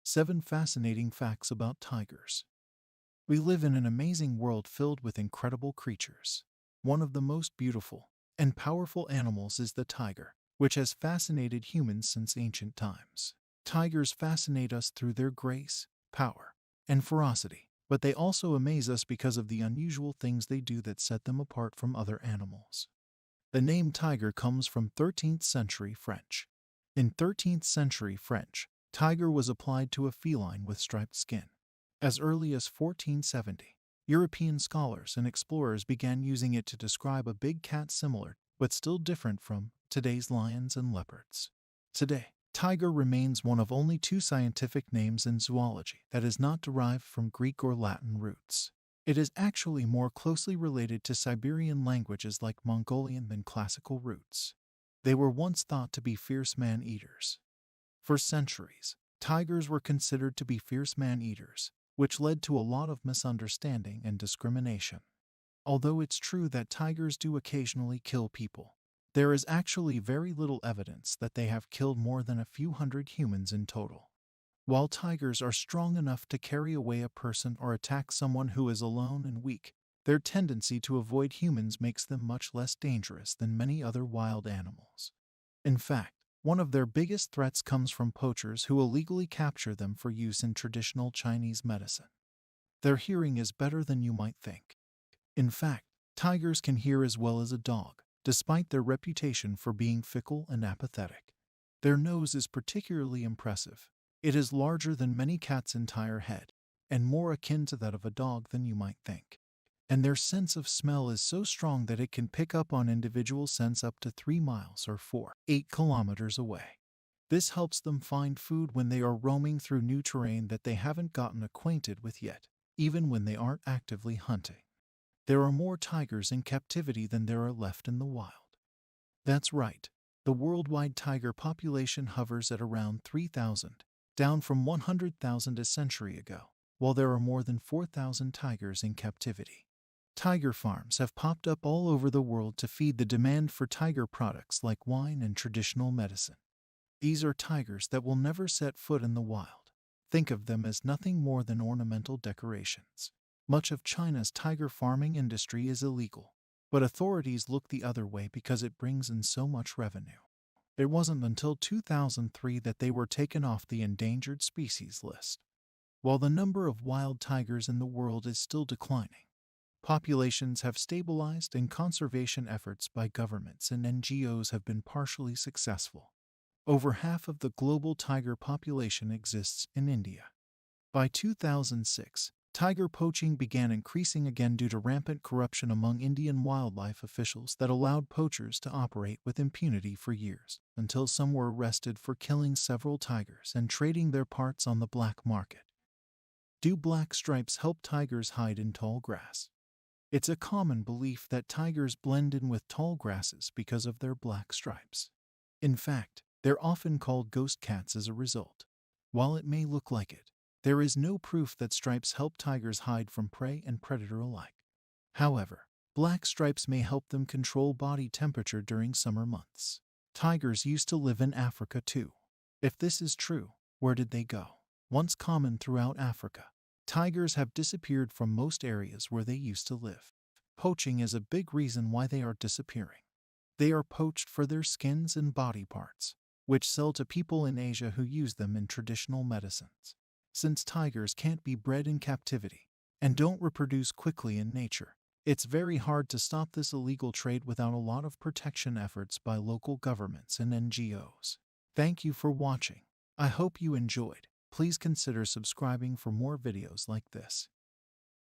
7 Fascinating Facts About Tigers. We live in an amazing world filled with incredible creatures. One of the most beautiful and powerful animals is the tiger, which has fascinated humans since ancient times. Tigers fascinate us through their grace, power, and ferocity, but they also amaze us because of the unusual things they do that set them apart from other animals. The name tiger comes from 13th century French. In 13th century French, tiger was applied to a feline with striped skin. As early as 1470, European scholars and explorers began using it to describe a big cat similar, but still different from, today's lions and leopards. Today, tiger remains one of only 2 scientific names in zoology that is not derived from Greek or Latin roots. It is actually more closely related to Siberian languages like Mongolian than classical roots. They were once thought to be fierce man-eaters. For centuries, tigers were considered to be fierce man-eaters, which led to a lot of misunderstanding and discrimination. Although it's true that tigers do occasionally kill people, there is actually very little evidence that they have killed more than a few hundred humans in total. While tigers are strong enough to carry away a person or attack someone who is alone and weak, their tendency to avoid humans makes them much less dangerous than many other wild animals. In fact, one of their biggest threats comes from poachers who illegally capture them for use in traditional Chinese medicine. Their hearing is better than you might think. In fact, tigers can hear as well as a dog, despite their reputation for being fickle and apathetic. Their nose is particularly impressive. It is larger than many cats' entire head, and more akin to that of a dog than you might think. And their sense of smell is so strong that it can pick up on individual scents up to 3 miles or 8 kilometers away. This helps them find food when they are roaming through new terrain that they haven't gotten acquainted with yet, even when they aren't actively hunting. There are more tigers in captivity than there are left in the wild. That's right, the worldwide tiger population hovers at around 3,000, down from 100,000 a century ago, while there are more than 4,000 tigers in captivity. Tiger farms have popped up all over the world to feed the demand for tiger products like wine and traditional medicine. These are tigers that will never set foot in the wild. Think of them as nothing more than ornamental decorations. Much of China's tiger farming industry is illegal, but authorities look the other way because it brings in so much revenue. It wasn't until 2003 that they were taken off the endangered species list. While the number of wild tigers in the world is still declining, populations have stabilized and conservation efforts by governments and NGOs have been partially successful. Over half of the global tiger population exists in India. By 2006, tiger poaching began increasing again due to rampant corruption among Indian wildlife officials that allowed poachers to operate with impunity for years, until some were arrested for killing several tigers and trading their parts on the black market. Do black stripes help tigers hide in tall grass? It's a common belief that tigers blend in with tall grasses because of their black stripes. In fact, they're often called ghost cats as a result. While it may look like it, there is no proof that stripes help tigers hide from prey and predator alike. However, black stripes may help them control body temperature during summer months. Tigers used to live in Africa too. If this is true, where did they go? Once common throughout Africa, tigers have disappeared from most areas where they used to live. Poaching is a big reason why they are disappearing. They are poached for their skins and body parts, which sell to people in Asia who use them in traditional medicines. Since tigers can't be bred in captivity and don't reproduce quickly in nature, it's very hard to stop this illegal trade without a lot of protection efforts by local governments and NGOs. Thank you for watching. I hope you enjoyed. Please consider subscribing for more videos like this.